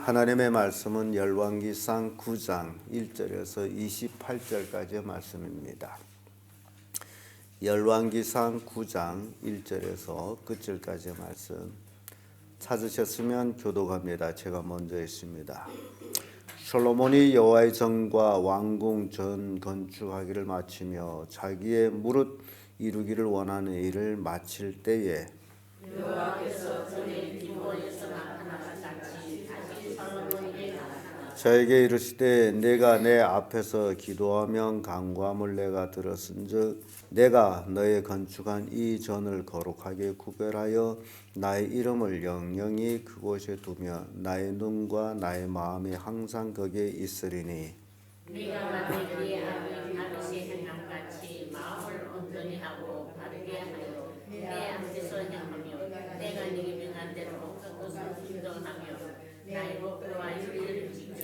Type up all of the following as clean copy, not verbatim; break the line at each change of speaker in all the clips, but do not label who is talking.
하나님의 말씀은 열왕기상 9장 1절에서 28절까지의 말씀입니다. 열왕기상 9장 1절에서 끝절까지의 말씀 찾으셨으면 교독합니다. 제가 먼저 했습니다. 솔로몬이 여호와의 전과 왕궁 전 건축하기를 마치며 자기의 무릇 이루기를 원하는 일을 마칠 때에 여호와께서 전에 기브온에서 나타나시같이 다시 솔로몬에게 나타나사 저에게 이르시되 내가 내 앞에서 기도하면 간구함을 내가 들었은즉 내가 너의 건축한 이 전을 거룩하게 구별하여 나의 이름을 영영히 그곳에 두며 나의 눈과 나의 마음이 항상 거기에 있으리니
네가 만일 네 아비 다윗이 행함같이 마음을 온전히 하고 바르게 하여 내 앞에서 행하며 내가 네게 명한 대로 모든 것을 순종하며 나의 법도와 일을 지키면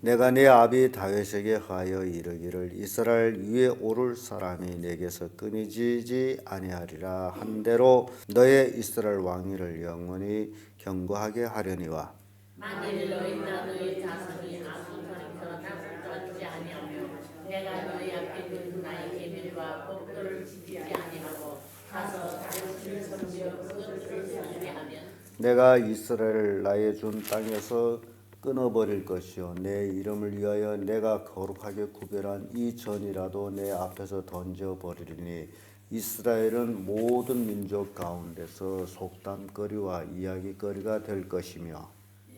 내가 네 아비 다윗에게 하여 이르기를 이스라엘 위에 오를 사람이 내게서 끊이지 아니하리라 한 대로 너의 이스라엘 왕위를 영원히 견고하게 하려니와
만일 너희나 너희 자손이 아수 돌이켜 나를 떠지 아니하며 내가 너희 앞에 둔 나의 계명과 법도를 지키지 아니하고 가서 다른 신을 섬기어 그것들을 숭배하면
내가 이스라엘을 나의 준 땅에서 끊어버릴 것이요 내 이름을 위하여 내가 거룩하게 구별한 이 전이라도 내 앞에서 던져버리리니 이스라엘은 모든 민족 가운데서 속담거리와 이야기거리가 될 것이며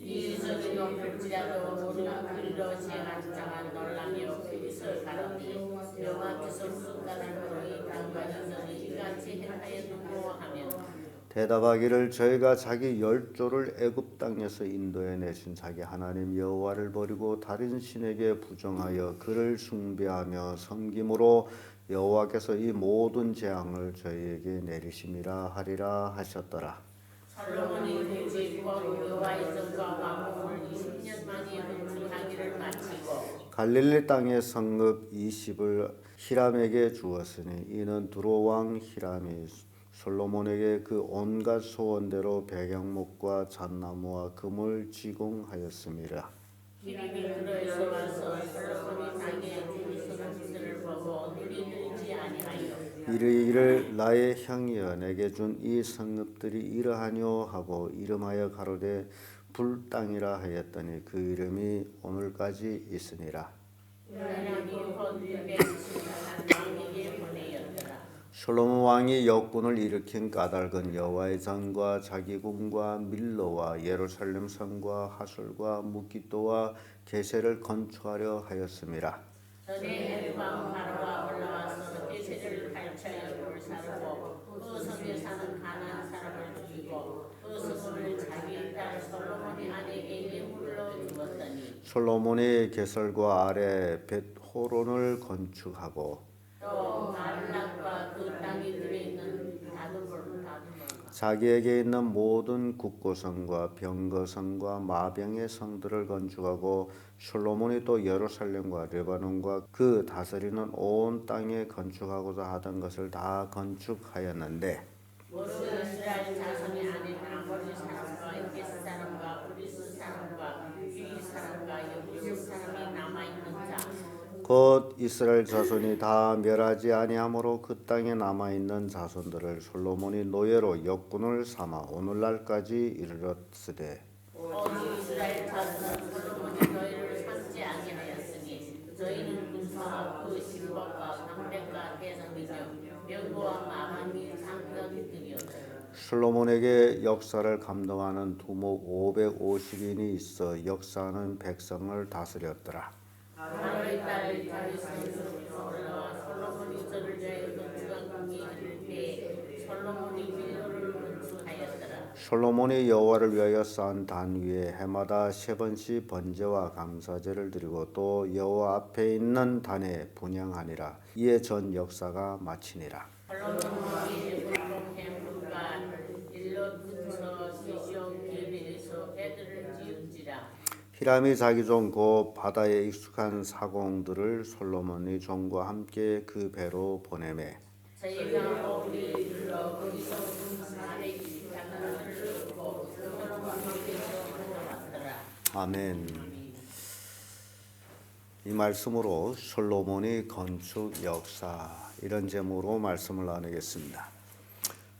이 전이 높을지라도 모르는 그리로 제한 자가 놀라며 그리스를 가라니 여호와께서 숫가람으로 이 땅과 이 전이 이같이 행하였느고 하면
대답하기를 저희가 자기 열조를 애굽 땅에서 인도해 내신 자기 하나님 여호와를 버리고 다른 신에게 부정하여 그를 숭배하며 섬김으로 여호와께서 이 모든 재앙을 저희에게 내리심이라 하리라 하셨더라.
솔로몬이 그집 여호와의 전과 왕궁을 20년 만에 건축하기를 마치고
갈릴리 땅의 성읍 20을 히람에게 주었으니 이는 두로 왕 히람이 솔로몬에게 그 온갖 소원대로 백향목과 잣나무와 금을 지공하였음이라.
히람이 그로에서 와서 솔로몬이 땅에 주무시는 것을 보고 눈이 늘지 아니하여
이르기를 나의 형이여 내게 준 이 성읍들이 이러하뇨 하고 이름하여 가로되 불땅이라 하였더니 그 이름이 오늘까지 있으니라.
히람이 곧 120년 왕에게 보내었더라.
솔로몬 왕이 역군을 일으킨 까닭은 여호와의 전과 자기 궁과 밀로와 예루살렘 성과 하솔과 무기또와 게셀을 건축하려 하였음이라.
전에 에르방 바로가 올라와서 게셀을 탈취하여 불사르고 그 성에 사는 가나안 사람을 죽이고 그 성을 자기 딸 솔로몬의 아내에게 예물로 주었더니
솔로몬이 게설과 아래 벳호론을 건축하고
또 바를락과 그 땅에 들어있는 다듬을
자기에게 있는 모든 국고성과 병거성과 마병의 성들을 건축하고 솔로몬이 또 예루살렘과 레바논과 그 다스리는 온 땅에 건축하고자 하던 것을 다 건축하였는데
모든 이스라엘 자손이 아닌 아모리 사람과 헷 사람과 브리스 사람과 휘 사람과 여부스 사람이 남아있는 자
곧 이스라엘 자손이 다 멸하지 아니하므로 그 땅에 남아있는 자손들을 솔로몬이 노예로 역군을 삼아 오늘날까지 이르렀으되
오직 이스라엘 자손은 솔로몬이 너희를 삼지 아니하였으니 저희는 군사와 그 신복과 방백과 대성이며 명부와 마방이 상병들이었더라.
솔로몬에게 역사를 감동하는 두목 550인이 있어 역사하는 백성을 다스렸더라.
바로의 딸 다윗은 올라와 솔로몬이 저를 위하여 건축한 궁이 이를 때에 솔로몬이 밀로를 건축하였더라.
솔로몬이 여호와를 위하여 쌓은 단 위에 해마다 3번씩 번제와 감사제를 드리고 또 여호와 앞에 있는 단에 분향하니라. 이에 전 역사가 마치니라.
솔로몬 왕이 불공행문과 일로 근처 시시온 게르에서 배들을 지은지라.
히람이 자기 종 곧 바다에 익숙한 사공들을 솔로몬의 종과 함께 그 배로 보내매
저희가 오리 일러 거기서 군 400이 장난을 얻고 솔로몬에게서 가져왔더라.
아멘. 이 말씀으로 솔로몬의 건축 역사 이런 제목으로 말씀을 나누겠습니다.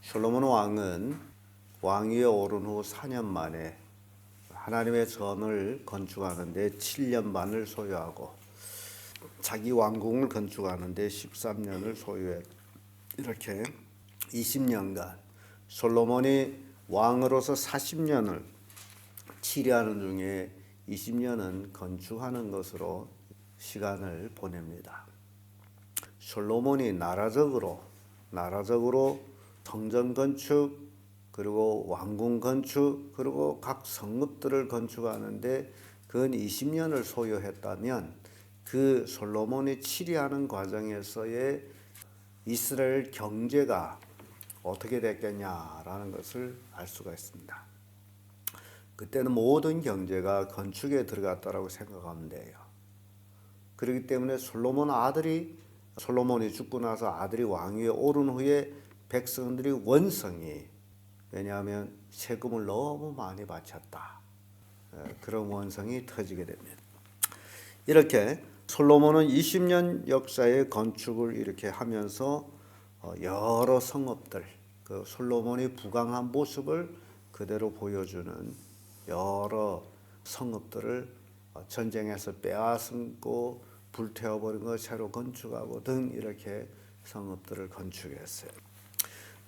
솔로몬 왕은 왕위에 오른 후 4년 만에 하나님의 전을 건축하는데 7년 반을 소요하고 자기 왕궁을 건축하는데 13년을 소요해 이렇게 20년간 솔로몬이 왕으로서 40년을 치료하는 중에 20년은 건축하는 것으로 시간을 보냅니다. 솔로몬이 나라적으로 성전 건축 그리고 왕궁 건축 그리고 각 성읍들을 건축하는데 근 20년을 소요했다면 그 솔로몬이 치리하는 과정에서의 이스라엘 경제가 어떻게 됐겠냐라는 것을 알 수가 있습니다. 그때는 모든 경제가 건축에 들어갔다라고 생각하면 돼요. 그렇기 때문에 솔로몬이 죽고 나서 아들이 왕위에 오른 후에 백성들이 원성이 왜냐하면 세금을 너무 많이 바쳤다. 그런 원성이 터지게 됩니다. 이렇게 솔로몬은 20년 역사의 건축을 이렇게 하면서 여러 성읍들, 그 솔로몬이 부강한 모습을 그대로 보여주는 여러 성읍들을 전쟁에서 빼앗고 불태워버린 거 새로 건축하고 등 이렇게 성읍들을 건축했어요.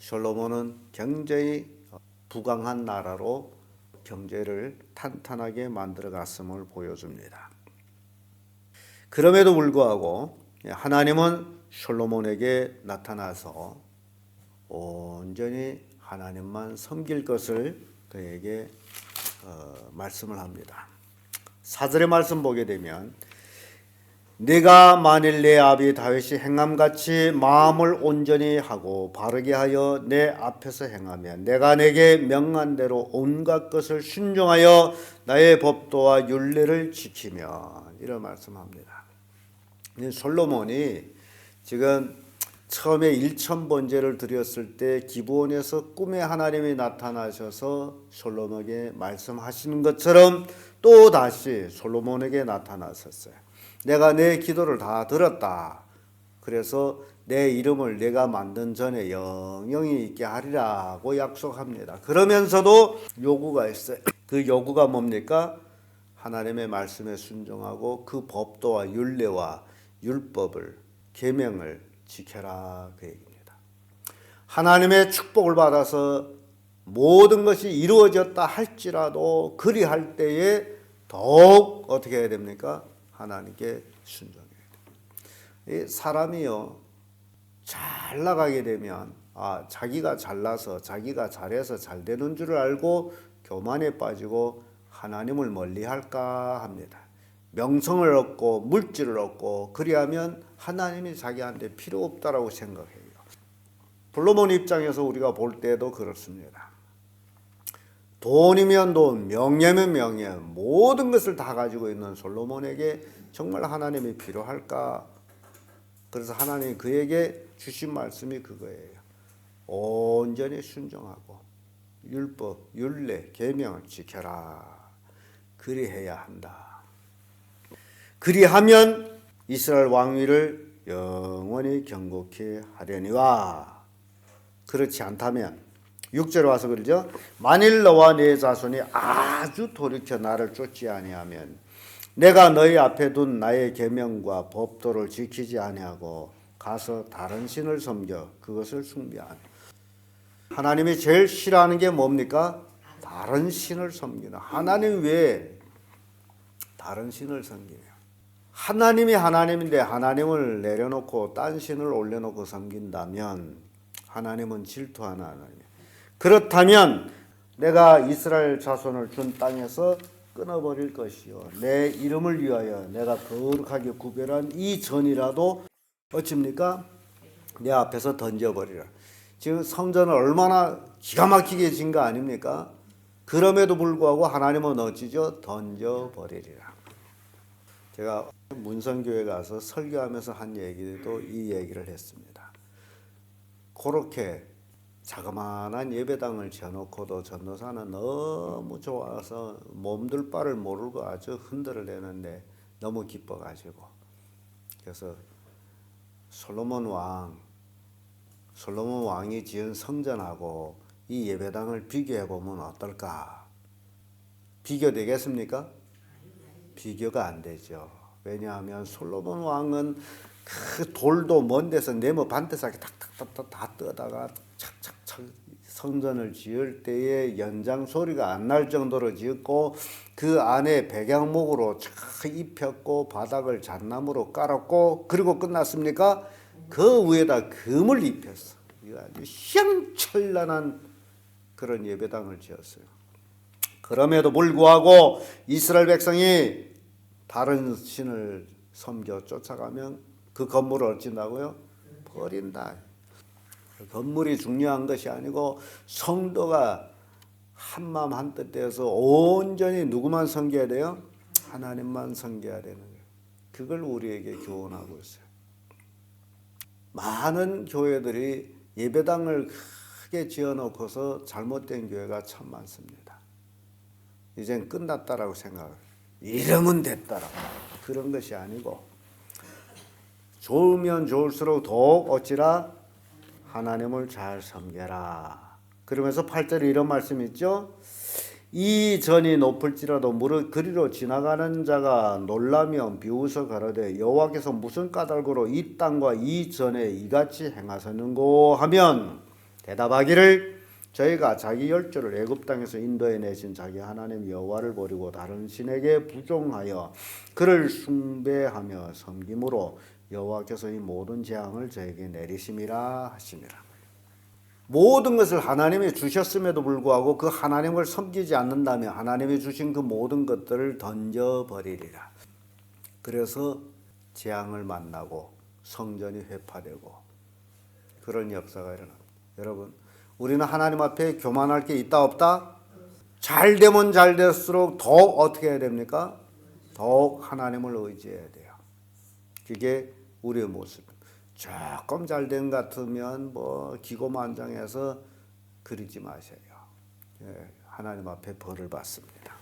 솔로몬은 굉장히 부강한 나라로 경제를 탄탄하게 만들어 갔음을 보여줍니다. 그럼에도 불구하고 하나님은 솔로몬에게 나타나서 온전히 하나님만 섬길 것을 그에게 말씀을 합니다. 4절의 말씀 보게 되면 네가 만일 내 아비 다윗이 행함같이 마음을 온전히 하고 바르게 하여 내 앞에서 행하면 내가 내게 명한 대로 온갖 것을 순종하여 나의 법도와 율례를 지키면 이런 말씀합니다. 솔로몬이 지금 처음에 1,000번제를 드렸을 때 기브온에서 꿈에 하나님이 나타나셔서 솔로몬에게 말씀하시는 것처럼 또 다시 솔로몬에게 나타나셨어요. 내가 내 기도를 다 들었다. 그래서 내 이름을 내가 만든 전에 영영이 있게 하리라고 약속합니다. 그러면서도 요구가 있어요. 그 요구가 뭡니까? 하나님의 말씀에 순종하고 그 법도와 율례와 율법을 계명을 지켜라 그 얘기입니다. 하나님의 축복을 받아서 모든 것이 이루어졌다 할지라도 그리할 때에 더욱 어떻게 해야 됩니까? 하나님께 순종해야 돼요. 이 사람이요 잘 나가게 되면 자기가 잘나서 자기가 잘해서 잘 되는 줄 알고 교만에 빠지고 하나님을 멀리할까 합니다. 명성을 얻고 물질을 얻고 그리하면 하나님이 자기한테 필요 없다라고 생각해요. 솔로몬 입장에서 우리가 볼 때도 그렇습니다. 돈이면 돈, 명예면 명예, 모든 것을 다 가지고 있는 솔로몬에게 정말 하나님이 필요할까? 그래서 하나님이 그에게 주신 말씀이 그거예요. 온전히 순종하고 율법, 율례, 계명을 지켜라. 그리해야 한다. 그리하면 이스라엘 왕위를 영원히 경고케 하려니와 그렇지 않다면 6절에 와서 그러죠. 만일 너와 네 자손이 아주 돌이켜 나를 쫓지 아니하면 내가 너희 앞에 둔 나의 계명과 법도를 지키지 아니하고 가서 다른 신을 섬겨 그것을 숭배하며 하나님이 제일 싫어하는 게 뭡니까? 다른 신을 섬기는 하나님 외에 다른 신을 섬기며 하나님이 하나님인데 하나님을 내려놓고 딴 신을 올려놓고 섬긴다면 하나님은 질투하는 하나님. 그렇다면 내가 이스라엘 자손을 준 땅에서 끊어버릴 것이요 내 이름을 위하여 내가 거룩하게 구별한 이 전이라도 어찌입니까? 내 앞에서 던져버리라. 지금 성전을 얼마나 기가 막히게 진 거 아닙니까? 그럼에도 불구하고 하나님은 어찌죠? 던져버리리라. 제가 문성교회 가서 설교하면서 한 얘기도 이 얘기를 했습니다. 그렇게 자그마한 예배당을 지어놓고도 전도사는 너무 좋아서 몸둘 바를 모르고 아주 흔들어대는데 너무 기뻐가지고, 그래서 솔로몬 왕이 지은 성전하고 이 예배당을 비교해 보면 어떨까? 비교되겠습니까? 비교가 안 되죠. 왜냐하면 솔로몬 왕은 그 돌도 먼 데서 네모 반대싸게 탁탁탁탁 다 떠다가 착착착 성전을 지을 때에 연장 소리가 안 날 정도로 지었고, 그 안에 백양목으로 촥 입혔고 바닥을 잣나무로 깔았고, 그리고 끝났습니까? 그 위에다 금을 입혔어. 이거 아주 휘황찬란한 그런 예배당을 지었어요. 그럼에도 불구하고 이스라엘 백성이 다른 신을 섬겨 쫓아가면 그 건물을 어쩐다고요? 버린다. 건물이 중요한 것이 아니고 성도가 한마음 한뜻 되어서 온전히 누구만 섬겨야 돼요? 하나님만 섬겨야 되는 거예요. 그걸 우리에게 교훈하고 있어요. 많은 교회들이 예배당을 크게 지어놓고서 잘못된 교회가 참 많습니다. 이젠 끝났다라고 생각해요. 이러면 됐다라고. 그런 것이 아니고, 좋으면 좋을수록 더욱 어찌라 하나님을 잘 섬겨라. 그러면서 8절에 이런 말씀이 있죠. 이 전이 높을지라도 무릇 그리로 지나가는 자가 놀라며 비웃어 가로되 여호와께서 무슨 까닭으로 이 땅과 이 전에 이같이 행하셨는고 하면 대답하기를 저희가 자기 열조를 애굽 땅에서 인도해 내신 자기 하나님 여호와를 버리고 다른 신에게 부종하여 그를 숭배하며 섬김으로 여호와께서 이 모든 재앙을 저에게 내리심이라 하시니라. 모든 것을 하나님이 주셨음에도 불구하고 그 하나님을 섬기지 않는다면 하나님이 주신 그 모든 것들을 던져버리리라. 그래서 재앙을 만나고 성전이 회파되고 그런 역사가 일어납니다. 여러분, 우리는 하나님 앞에 교만할 게 있다 없다? 잘 되면 잘 될수록 더욱 어떻게 해야 됩니까? 더욱 하나님을 의지해야 돼요. 그게 우리의 모습입니다. 조금 잘 된 것 같으면 뭐 기고만장해서 그러지 마세요. 하나님 앞에 벌을 받습니다.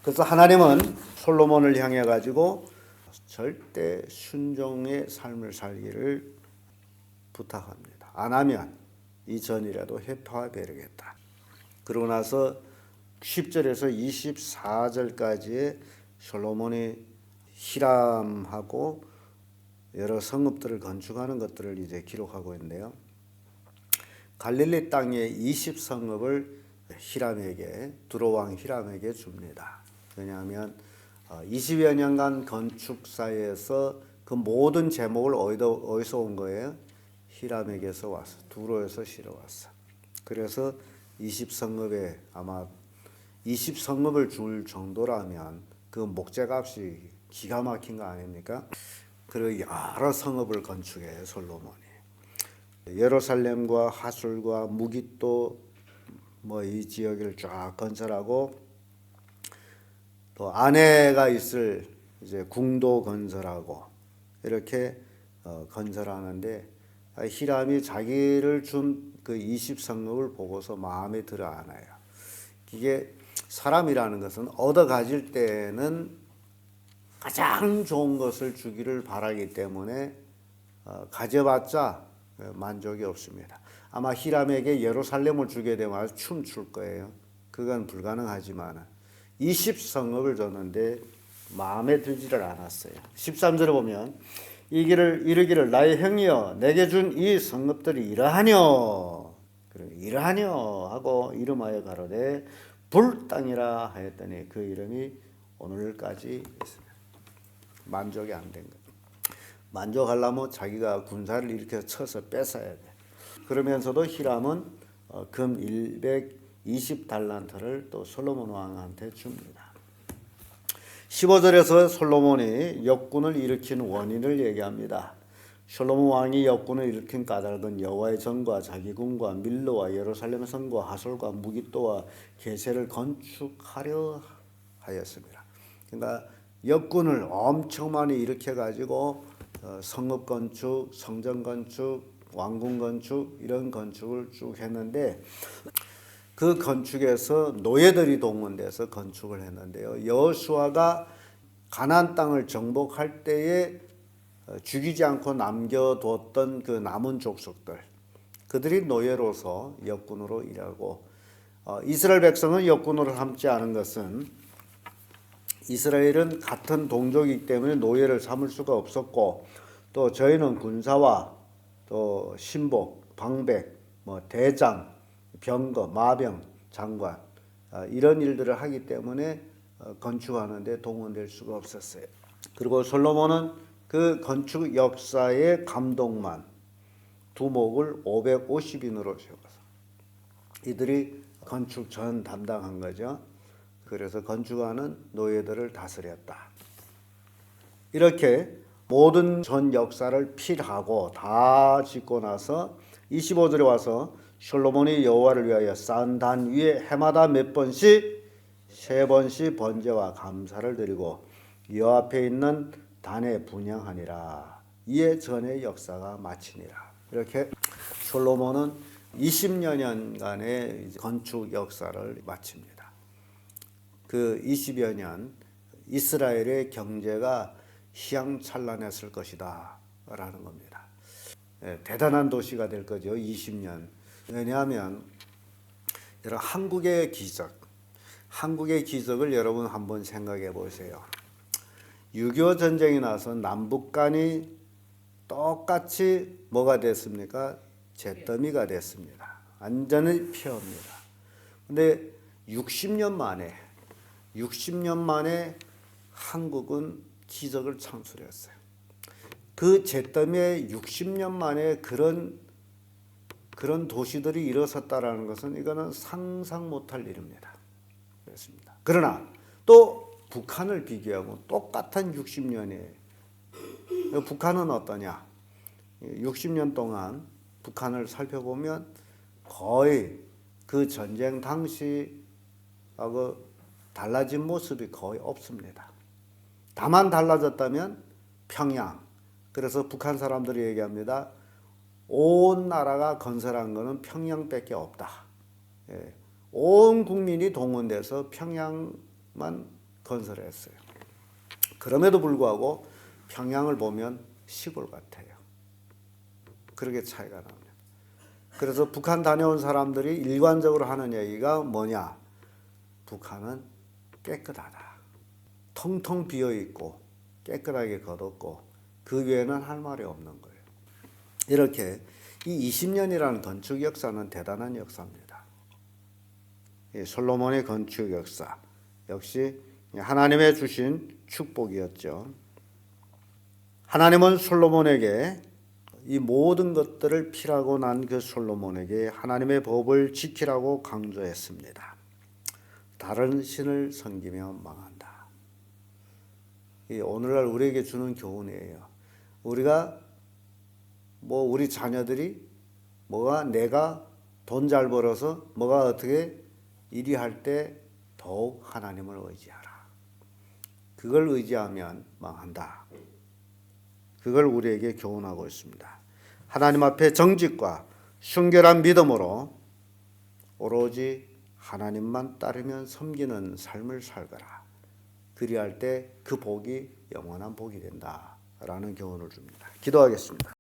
그래서 하나님은 솔로몬을 향해 가지고 절대 순종의 삶을 살기를 부탁합니다. 안 하면 이 전이라도 회파되겠다. 그러고 나서 10절에서 24절까지의 솔로몬이 히람하고 여러 성읍들을 건축하는 것들을 이제 기록하고 있는데요. 갈릴리 땅의 20성읍을 히람에게, 두로왕 히람에게 줍니다. 왜냐하면 20여 년간 건축사에서 그 모든 제목을 어디서 온 거예요? 히람에게서 왔어. 두로에서 실어왔어. 그래서 20성읍에 아마 20성읍을 줄 정도라면 그 목재값이 기가 막힌 거 아닙니까? 그리고 여러 성읍을 건축해 솔로몬이. 예루살렘과 하술과 무깃도 뭐 이 지역을 쫙 건설하고 또 아내가 있을 이제 궁도 건설하고 이렇게 건설하는데 히람이 자기를 준 그 20성읍을 보고서 마음에 들어 하나요. 이게 사람이라는 것은 얻어 가질 때는 가장 좋은 것을 주기를 바라기 때문에 가져봤자 만족이 없습니다. 아마 히람에게 예루살렘을 주게 되면 아주 춤출 거예요. 그건 불가능하지만 20성읍을 줬는데 마음에 들지를 않았어요. 13절에 보면 이르기를 나의 형이여 내게 준 이 성읍들이 이러하뇨 하고 이름하여 가로되 불땅이라 하였더니 그 이름이 오늘까지 있습니다. 만족이 안 된 거예요. 만족하려면 자기가 군사를 일으켜 쳐서 뺏어야 돼. 그러면서도 히람은 금 120달란트를 또 솔로몬 왕한테 줍니다. 15절에서 솔로몬이 역군을 일으킨 원인을 얘기합니다. 솔로몬 왕이 역군을 일으킨 까닭은 여호와의 전과 자기 군과 밀로와 예루살렘 성과 하솔과 무깃도와 게셀을 건축하려 하였습니다. 그러니까 역군을 엄청 많이 일으켜 가지고 성읍 건축, 성전 건축, 왕궁 건축 이런 건축을 쭉 했는데 그 건축에서 노예들이 동원돼서 건축을 했는데요. 여호수아가 가나안 땅을 정복할 때에 죽이지 않고 남겨두었던 그 남은 족속들, 그들이 노예로서 역군으로 일하고, 이스라엘 백성은 역군으로 삼지 않은 것은 이스라엘은 같은 동족이기 때문에 노예를 삼을 수가 없었고, 또 저희는 군사와 또 신복, 방백, 대장, 병거, 마병, 장관 이런 일들을 하기 때문에 건축하는데 동원될 수가 없었어요. 그리고 솔로몬은 그 건축 역사의 감독만 두목을 550인으로 세워서 이들이 건축 전 담당한 거죠. 그래서 건축하는 노예들을 다스렸다. 이렇게 모든 전 역사를 필하고 다 짓고 나서 25절에 와서 솔로몬이 여호와를 위하여 쌓은 단 위에 해마다 몇 번씩 3번씩 번제와 감사를 드리고 여호와 앞에 있는 단에 분향하니라. 이에 전의 역사가 마치니라. 이렇게 솔로몬은 20여년간의 건축 역사를 마칩니다. 그 20여 년 이스라엘의 경제가 희양찬란했을 것이다 라는 겁니다. 대단한 도시가 될 거죠. 20년. 왜냐하면 여러분 한국의 기적을 여러분 한번 생각해 보세요. 6.25 전쟁이 나서 남북 간이 똑같이 뭐가 됐습니까? 잿더미가 됐습니다. 완전히 피합니다. 근데 60년 만에 한국은 기적을 창출했어요. 그 잿더미에 60년 만에 그런 도시들이 일어섰다라는 것은 이거는 상상 못할 일입니다. 그렇습니다. 그러나 또 북한을 비교하고 똑같은 60년이에요. 북한은 어떠냐? 60년 동안 북한을 살펴보면 거의 그 전쟁 당시하고 달라진 모습이 거의 없습니다. 다만 달라졌다면 평양. 그래서 북한 사람들이 얘기합니다. 온 나라가 건설한 것은 평양밖에 없다. 온 국민이 동원돼서 평양만 건설했어요. 그럼에도 불구하고 평양을 보면 시골 같아요. 그렇게 차이가 납니다. 그래서 북한 다녀온 사람들이 일관적으로 하는 얘기가 뭐냐? 북한은 깨끗하다. 텅텅 비어있고 깨끗하게 거뒀고 그 외에는 할 말이 없는 거예요. 이렇게 이 20년이라는 건축 역사는 대단한 역사입니다. 이 솔로몬의 건축 역사 역시 하나님의 주신 축복이었죠. 하나님은 솔로몬에게 이 모든 것들을 필하고 난 그 솔로몬에게 하나님의 법을 지키라고 강조했습니다. 다른 신을 섬기면 망한다. 이 오늘날 우리에게 주는 교훈이에요. 우리가 우리 자녀들이 내가 돈 잘 벌어서 어떻게 일이 할 때 더욱 하나님을 의지하라. 그걸 의지하면 망한다. 그걸 우리에게 교훈하고 있습니다. 하나님 앞에 정직과 순결한 믿음으로 오로지 하나님만 따르면 섬기는 삶을 살거라. 그리할 때 그 복이 영원한 복이 된다라는 교훈을 줍니다. 기도하겠습니다.